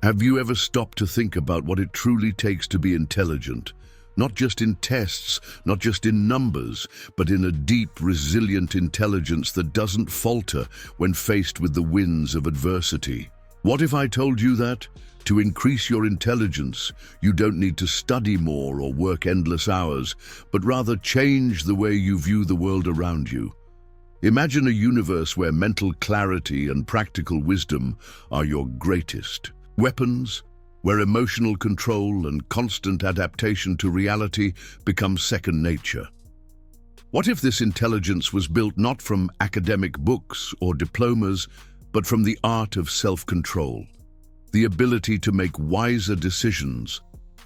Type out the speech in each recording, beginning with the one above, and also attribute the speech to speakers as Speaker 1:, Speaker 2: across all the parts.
Speaker 1: Have you ever stopped to think about what it truly takes to be intelligent? Not just in tests, not just in numbers, but in a deep, resilient intelligence that doesn't falter when faced with the winds of adversity. What if I told you that, to increase your intelligence, you don't need to study more or work endless hours, but rather change the way you view the world around you? Imagine a universe where mental clarity and practical wisdom are your greatest weapons, where emotional control and constant adaptation to reality become second nature. What if this intelligence was built not from academic books or diplomas, but from the art of self-control, the ability to make wiser decisions,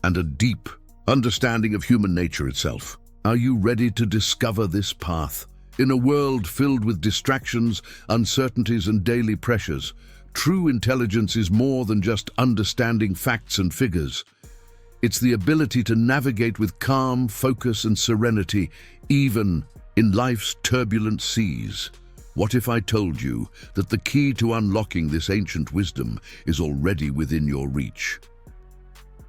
Speaker 1: and a deep understanding of human nature itself? Are you ready to discover this path? In a world filled with distractions, uncertainties, and daily pressures, true intelligence is more than just understanding facts and figures. It's the ability to navigate with calm, focus, and serenity, even in life's turbulent seas. What if I told you that the key to unlocking this ancient wisdom is already within your reach?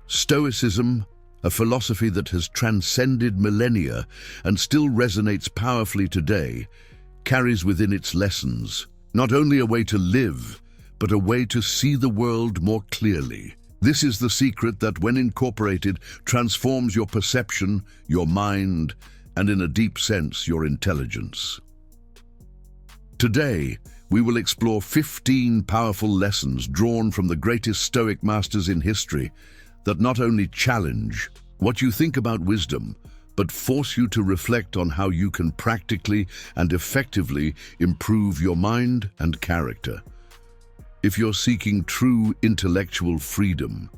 Speaker 1: Stoicism, a philosophy that has transcended millennia and still resonates powerfully today, carries within its lessons not only a way to live, but a way to see the world more clearly. This is the secret that, when incorporated, transforms your perception, your mind, and in a deep sense, your intelligence. Today, we will explore 15 powerful lessons drawn from the greatest Stoic masters in history that not only challenge what you think about wisdom, but force you to reflect on how you can practically and effectively improve your mind and character. If you're seeking true intellectual freedom,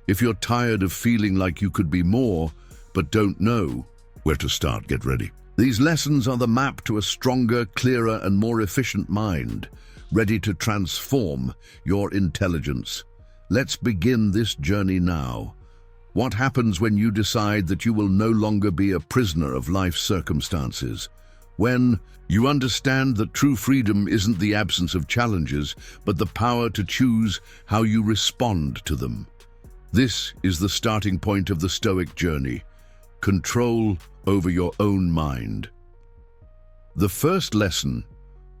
Speaker 1: if you're tired of feeling like you could be more, but don't know where to start, get ready. These lessons are the map to a stronger, clearer, and more efficient mind, ready to transform your intelligence. Let's begin this journey now. What happens when you decide that you will no longer be a prisoner of life's circumstances? When you understand that true freedom isn't the absence of challenges, but the power to choose how you respond to them. This is the starting point of the Stoic journey: control over your own mind. The first lesson,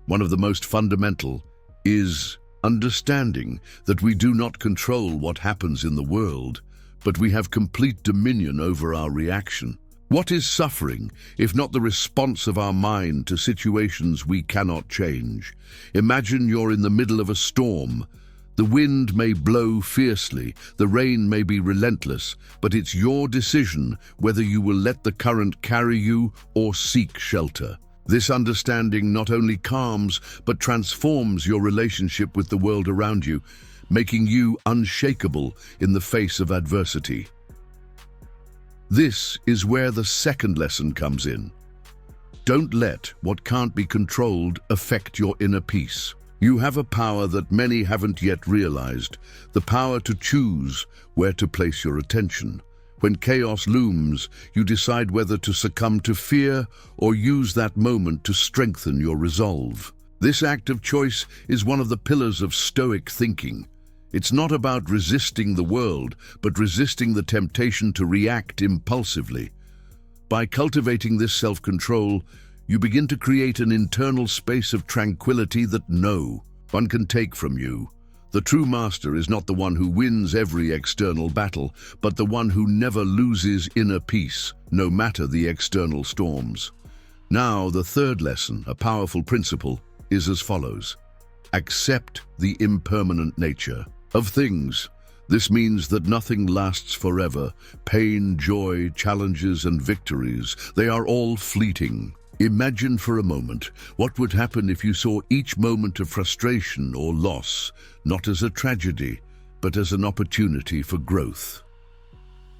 Speaker 1: one of the most fundamental, is understanding that we do not control what happens in the world, but we have complete dominion over our reaction. What is suffering, if not the response of our mind to situations we cannot change? Imagine you're in the middle of a storm. The wind may blow fiercely, the rain may be relentless, but it's your decision whether you will let the current carry you or seek shelter. This understanding not only calms, but transforms your relationship with the world around you, making you unshakable in the face of adversity. This is where the second lesson comes in. Don't let what can't be controlled affect your inner peace. You have a power that many haven't yet realized, the power to choose where to place your attention. When chaos looms, you decide whether to succumb to fear or use that moment to strengthen your resolve. This act of choice is one of the pillars of Stoic thinking. It's not about resisting the world, but resisting the temptation to react impulsively. By cultivating this self-control, you begin to create an internal space of tranquility that no one can take from you. The true master is not the one who wins every external battle, but the one who never loses inner peace, no matter the external storms. Now, the third lesson, a powerful principle, is as follows: accept the impermanent nature of things. This means that nothing lasts forever. Pain, joy, challenges, and victories, they are all fleeting. Imagine for a moment what would happen if you saw each moment of frustration or loss not as a tragedy, but as an opportunity for growth.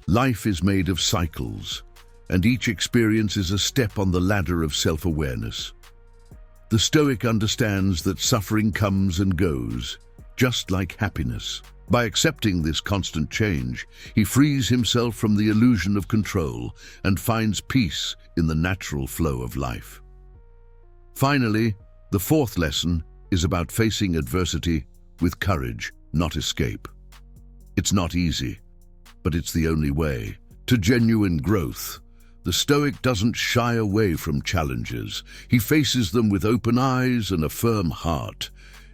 Speaker 1: Life is made of cycles, and each experience is a step on the ladder of self-awareness. The Stoic understands that suffering comes and goes, just like happiness. By accepting this constant change, he frees himself from the illusion of control and finds peace in the natural flow of life. Finally, the fourth lesson is about facing adversity with courage, not escape. It's not easy, but it's the only way to genuine growth. The Stoic doesn't shy away from challenges. He faces them with open eyes and a firm heart.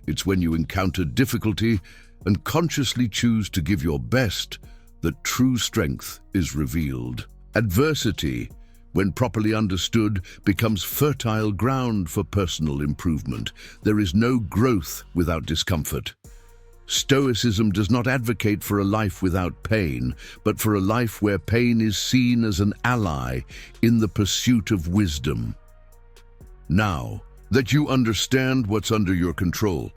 Speaker 1: It's when you encounter difficulty and consciously choose to give your best that true strength is revealed. Adversity, when properly understood, becomes fertile ground for personal improvement. There is no growth without discomfort. Stoicism does not advocate for a life without pain, but for a life where pain is seen as an ally in the pursuit of wisdom. Now that you understand what's under your control,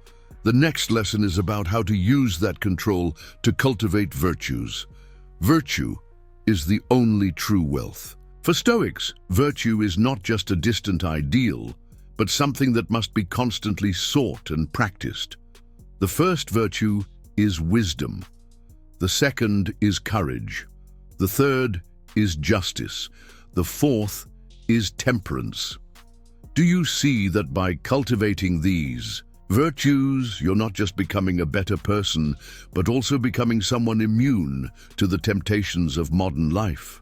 Speaker 1: the next lesson is about how to use that control to cultivate virtues. Virtue is the only true wealth. For Stoics, virtue is not just a distant ideal, but something that must be constantly sought and practiced. The first virtue is wisdom. The second is courage. The third is justice. The fourth is temperance. Do you see that by cultivating these virtues, you're not just becoming a better person, but also becoming someone immune to the temptations of modern life?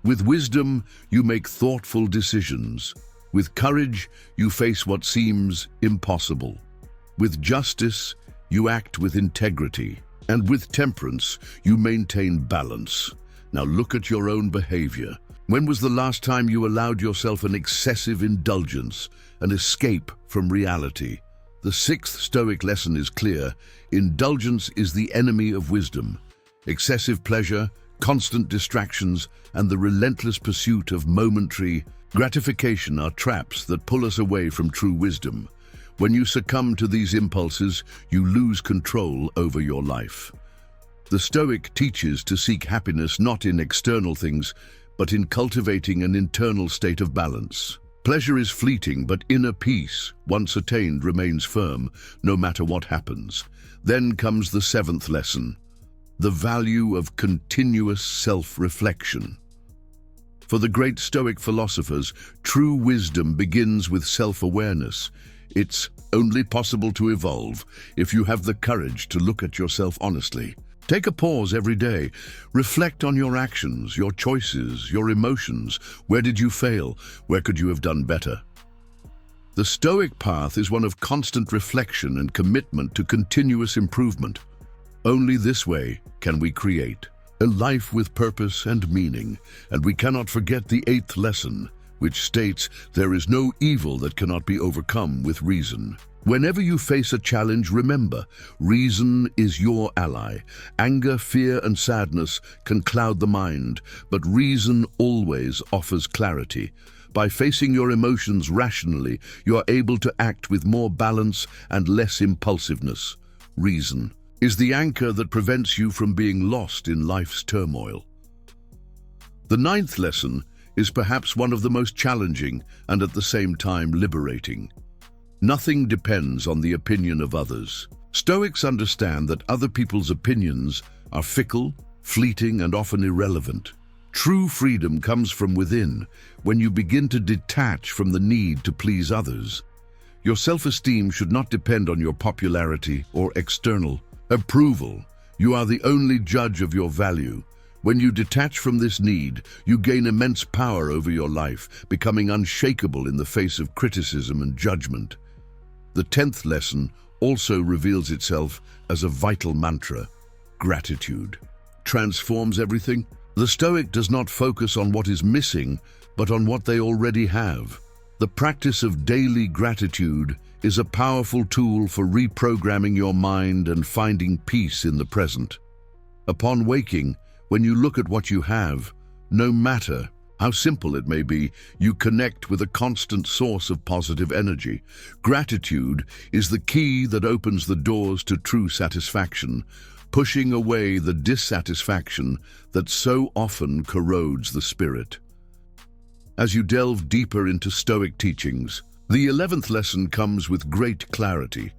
Speaker 1: With wisdom, you make thoughtful decisions. With courage, you face what seems impossible. With justice, you act with integrity. And with temperance, you maintain balance. Now look at your own behavior. When was the last time you allowed yourself an excessive indulgence, an escape from reality? The sixth Stoic lesson is clear. Indulgence is the enemy of wisdom. Excessive pleasure, constant distractions, and the relentless pursuit of momentary gratification are traps that pull us away from true wisdom. When you succumb to these impulses, you lose control over your life. The Stoic teaches to seek happiness not in external things, but in cultivating an internal state of balance. Pleasure is fleeting, but inner peace, once attained, remains firm, no matter what happens. Then comes the seventh lesson, the value of continuous self-reflection. For the great Stoic philosophers, true wisdom begins with self-awareness. It's only possible to evolve if you have the courage to look at yourself honestly. Take a pause every day. Reflect on your actions, your choices, your emotions. Where did you fail? Where could you have done better? The Stoic path is one of constant reflection and commitment to continuous improvement. Only this way can we create a life with purpose and meaning. And we cannot forget the eighth lesson, which states there is no evil that cannot be overcome with reason. Whenever you face a challenge, remember, reason is your ally. Anger, fear, and sadness can cloud the mind, but reason always offers clarity. By facing your emotions rationally, you are able to act with more balance and less impulsiveness. Reason is the anchor that prevents you from being lost in life's turmoil. The ninth lesson is perhaps one of the most challenging and at the same time liberating. Nothing depends on the opinion of others. Stoics understand that other people's opinions are fickle, fleeting, and often irrelevant. True freedom comes from within, when you begin to detach from the need to please others. Your self-esteem should not depend on your popularity or external approval. You are the only judge of your value. When you detach from this need, you gain immense power over your life, becoming unshakable in the face of criticism and judgment. The 10th lesson also reveals itself as a vital mantra. Gratitude transforms everything. The Stoic does not focus on what is missing, but on what they already have. The practice of daily gratitude is a powerful tool for reprogramming your mind and finding peace in the present. Upon waking, when you look at what you have, no matter how simple it may be, you connect with a constant source of positive energy. Gratitude is the key that opens the doors to true satisfaction, pushing away the dissatisfaction that so often corrodes the spirit. As you delve deeper into Stoic teachings, the 11th lesson comes with great clarity: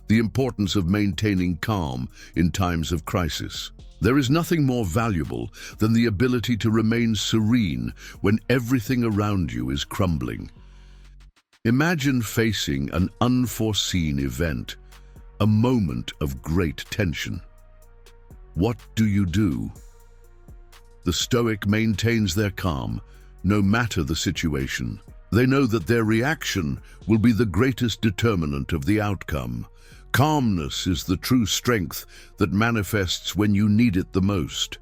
Speaker 1: the importance of maintaining calm in times of crisis. There is nothing more valuable than the ability to remain serene when everything around you is crumbling. Imagine facing an unforeseen event, a moment of great tension. what do you do? The Stoic maintains their calm, no matter the situation. They know that their reaction will be the greatest determinant of the outcome. Calmness is the true strength that manifests when you need it the most.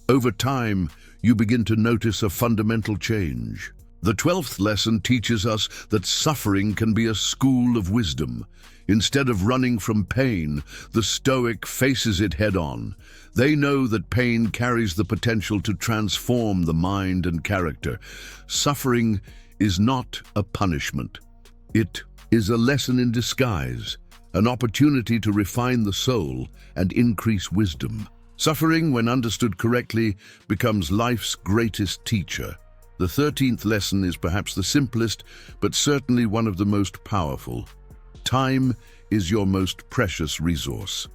Speaker 1: Over time, you begin to notice a fundamental change. The 12th lesson teaches us that suffering can be a school of wisdom. Instead of running from pain, the Stoic faces it head-on. They know that pain carries the potential to transform the mind and character. Suffering is not a punishment. It is a lesson in disguise, an opportunity to refine the soul and increase wisdom. Suffering, when understood correctly, becomes life's greatest teacher. The 13th lesson is perhaps the simplest, but certainly one of the most powerful. Time is your most precious resource.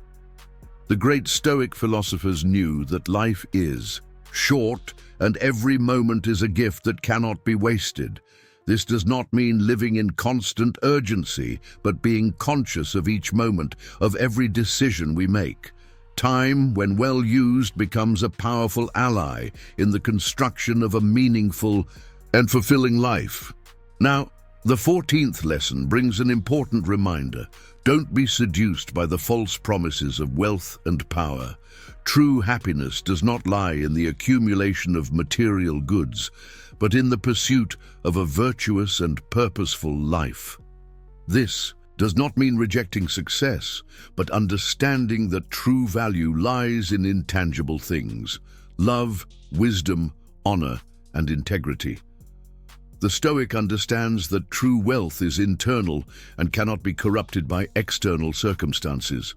Speaker 1: The great Stoic philosophers knew that life is short and every moment is a gift that cannot be wasted. This does not mean living in constant urgency, but being conscious of each moment, of every decision we make. Time, when well used, becomes a powerful ally in the construction of a meaningful and fulfilling life. Now, the 14th lesson brings an important reminder. Don't be seduced by the false promises of wealth and power. True happiness does not lie in the accumulation of material goods, but in the pursuit of a virtuous and purposeful life. This does not mean rejecting success, but understanding that true value lies in intangible things: love, wisdom, honor, and integrity. The Stoic understands that true wealth is internal and cannot be corrupted by external circumstances.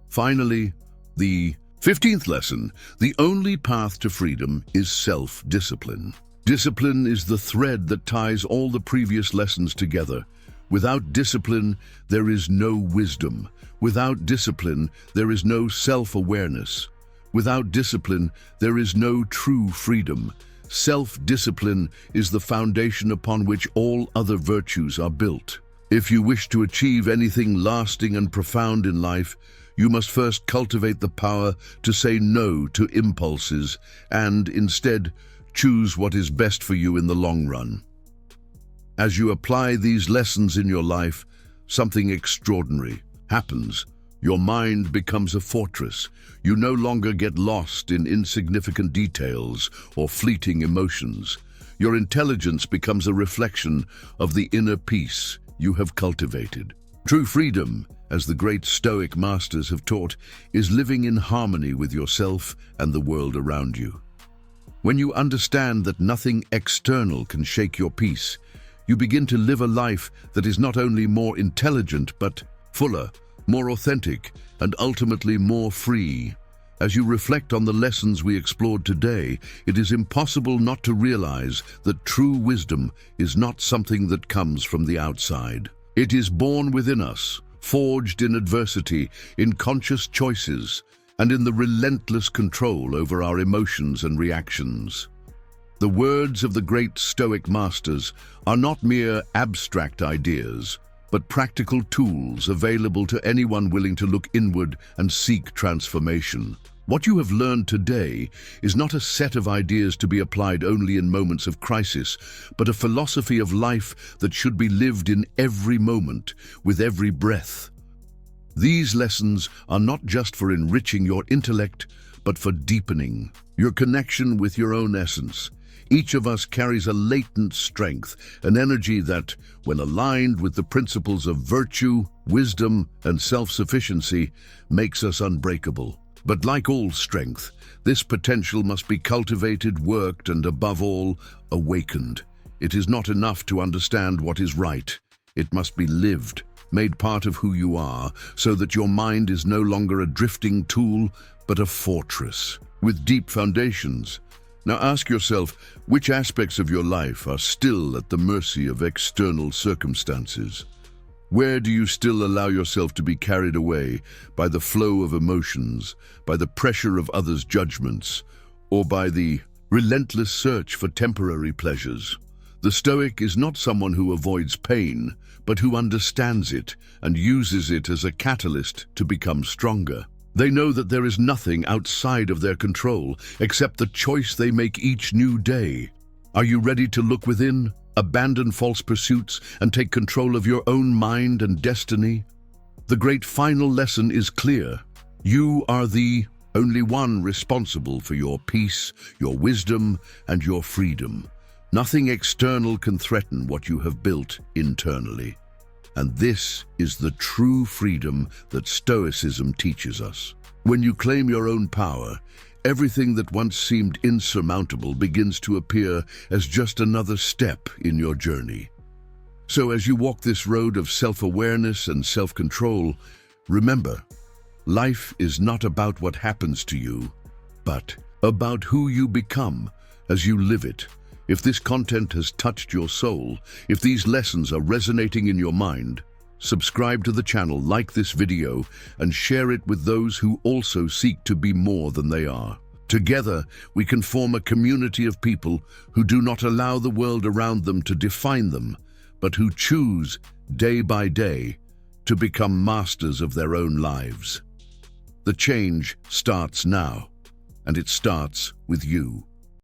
Speaker 1: Finally, the 15th lesson: the only path to freedom is self-discipline. Discipline is the thread that ties all the previous lessons together. Without discipline, there is no wisdom. Without discipline, there is no self-awareness. Without discipline, there is no true freedom. Self-discipline is the foundation upon which all other virtues are built. If you wish to achieve anything lasting and profound in life, you must first cultivate the power to say no to impulses and, instead, choose what is best for you in the long run. As you apply these lessons in your life, something extraordinary happens. Your mind becomes a fortress. You no longer get lost in insignificant details or fleeting emotions. Your intelligence becomes a reflection of the inner peace you have cultivated. True freedom, as the great Stoic masters have taught, is living in harmony with yourself and the world around you. When you understand that nothing external can shake your peace, you begin to live a life that is not only more intelligent, but fuller, more authentic, and ultimately more free. As you reflect on the lessons we explored today, it is impossible not to realize that true wisdom is not something that comes from the outside. It is born within us, forged in adversity, in conscious choices, and in the relentless control over our emotions and reactions. The words of the great Stoic masters are not mere abstract ideas, but practical tools available to anyone willing to look inward and seek transformation. What you have learned today is not a set of ideas to be applied only in moments of crisis, but a philosophy of life that should be lived in every moment, with every breath. These lessons are not just for enriching your intellect, but for deepening your connection with your own essence. Each of us carries a latent strength, an energy that, when aligned with the principles of virtue, wisdom, and self-sufficiency, makes us unbreakable. But like all strength, this potential must be cultivated, worked, and above all, awakened. It is not enough to understand what is right. It must be lived, made part of who you are, so that your mind is no longer a drifting tool, but a fortress with deep foundations. Now ask yourself, which aspects of your life are still at the mercy of external circumstances? Where do you still allow yourself to be carried away by the flow of emotions, by the pressure of others' judgments, or by the relentless search for temporary pleasures? The Stoic is not someone who avoids pain, but who understands it and uses it as a catalyst to become stronger. They know that there is nothing outside of their control except the choice they make each new day. Are you ready to look within, abandon false pursuits, and take control of your own mind and destiny? The great final lesson is clear. You are the only one responsible for your peace, your wisdom, and your freedom. Nothing external can threaten what you have built internally. And this is the true freedom that Stoicism teaches us. When you claim your own power, everything that once seemed insurmountable begins to appear as just another step in your journey. So as you walk this road of self-awareness and self-control, remember, life is not about what happens to you, but about who you become as you live it. If this content has touched your soul, if these lessons are resonating in your mind, subscribe to the channel, like this video, and share it with those who also seek to be more than they are. Together, we can form a community of people who do not allow the world around them to define them, but who choose, day by day, to become masters of their own lives. The change starts now, and it starts with you.